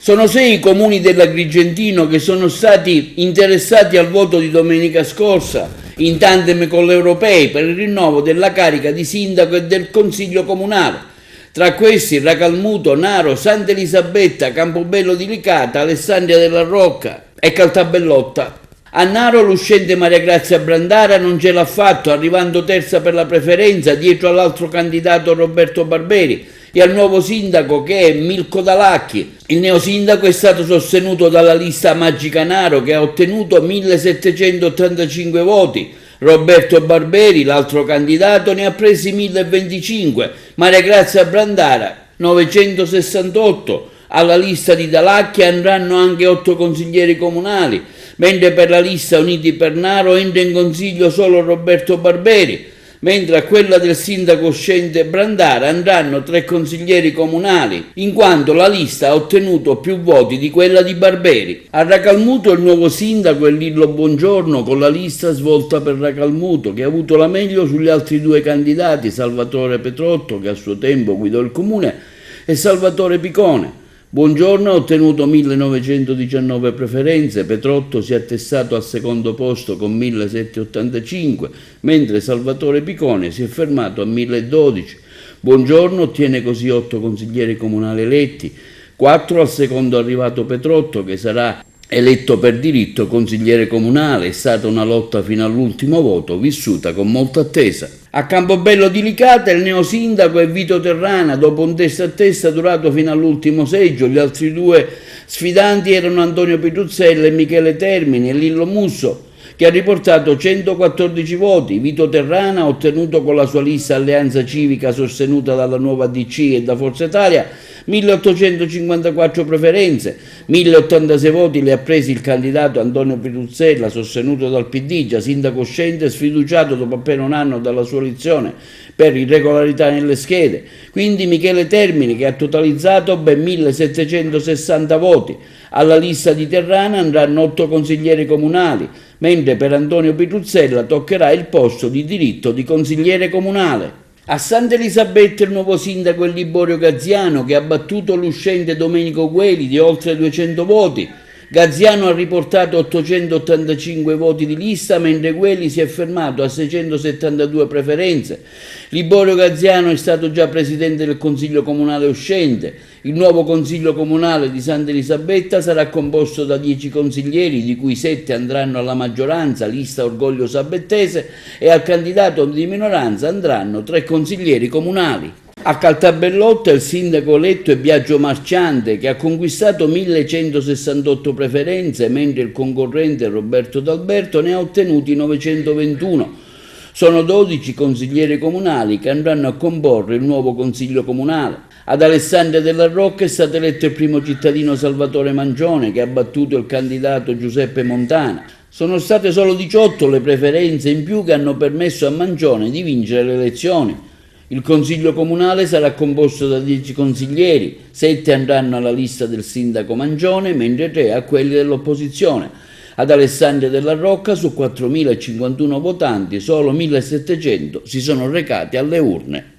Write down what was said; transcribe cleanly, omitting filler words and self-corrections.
Sono 6 i comuni dell'Agrigentino che sono stati interessati al voto di domenica scorsa, in tandem con gli europei, per il rinnovo della carica di sindaco e del consiglio comunale. Tra questi Racalmuto, Naro, Santa Elisabetta, Campobello di Licata, Alessandria della Rocca e Caltabellotta. A Naro l'uscente Maria Grazia Brandara non ce l'ha fatto, arrivando terza per la preferenza dietro all'altro candidato Roberto Barberi e al nuovo sindaco che è Milko Dalacchi. Il neosindaco è stato sostenuto dalla lista Magica Naro che ha ottenuto 1785 voti. Roberto Barberi, l'altro candidato, ne ha presi 1025, Maria Grazia Brandara 968. Alla lista di Dalacchi andranno anche 8 consiglieri comunali, mentre per la lista Uniti per Naro entra in consiglio solo Roberto Barberi, mentre a quella del sindaco uscente Brandara andranno 3 consiglieri comunali, in quanto la lista ha ottenuto più voti di quella di Barberi. A Racalmuto il nuovo sindaco è Lillo Buongiorno, con la lista svolta per Racalmuto, che ha avuto la meglio sugli altri 2 candidati, Salvatore Petrotto, che a suo tempo guidò il comune, e Salvatore Picone. Buongiorno ha ottenuto 1919 preferenze, Petrotto si è attestato al secondo posto con 1785, mentre Salvatore Picone si è fermato a 1012. Buongiorno ottiene così 8 consiglieri comunali eletti, 4 al secondo arrivato Petrotto, che sarà eletto per diritto consigliere comunale. È stata una lotta fino all'ultimo voto, vissuta con molta attesa. A Campobello di Licata il neosindaco è Vito Terrana, dopo un testa a testa durato fino all'ultimo seggio. Gli altri 2 sfidanti erano Antonio Pitruzzella e Michele Termini e Lillo Musso, che ha riportato 114 voti. Vito Terrana ha ottenuto con la sua lista Alleanza Civica sostenuta dalla Nuova DC e da Forza Italia 1854 preferenze, 1086 voti li ha presi il candidato Antonio Pitruzzella, sostenuto dal PD, già sindaco uscente, sfiduciato dopo appena un anno dalla sua elezione per irregolarità nelle schede. Quindi Michele Termini, che ha totalizzato ben 1760 voti. Alla lista di Terrana andranno 8 consiglieri comunali, mentre per Antonio Pitruzzella toccherà il posto di diritto di consigliere comunale. A Santa Elisabetta il nuovo sindaco è Liborio Gaziano, che ha battuto l'uscente Domenico Gueli di oltre 200 voti. Gaziano ha riportato 885 voti di lista, mentre Gueli si è fermato a 672 preferenze. Liborio Gaziano è stato già presidente del Consiglio Comunale uscente. Il nuovo Consiglio Comunale di Santa Elisabetta sarà composto da 10 consiglieri, di cui 7 andranno alla maggioranza, lista Orgoglio Sabettese, e al candidato di minoranza andranno 3 consiglieri comunali. A Caltabellotta il sindaco eletto è Biagio Marciante, che ha conquistato 1168 preferenze, mentre il concorrente Roberto D'Alberto ne ha ottenuti 921. Sono 12 consiglieri comunali che andranno a comporre il nuovo consiglio comunale. Ad Alessandria della Rocca è stato eletto il primo cittadino Salvatore Mangione, che ha battuto il candidato Giuseppe Montana. Sono state solo 18 le preferenze in più che hanno permesso a Mangione di vincere le elezioni. Il consiglio comunale sarà composto da 10 consiglieri, 7 andranno alla lista del sindaco Mangione, mentre 3 a quelli dell'opposizione. Ad Alessandria della Rocca su 4.051 votanti solo 1.700 si sono recati alle urne.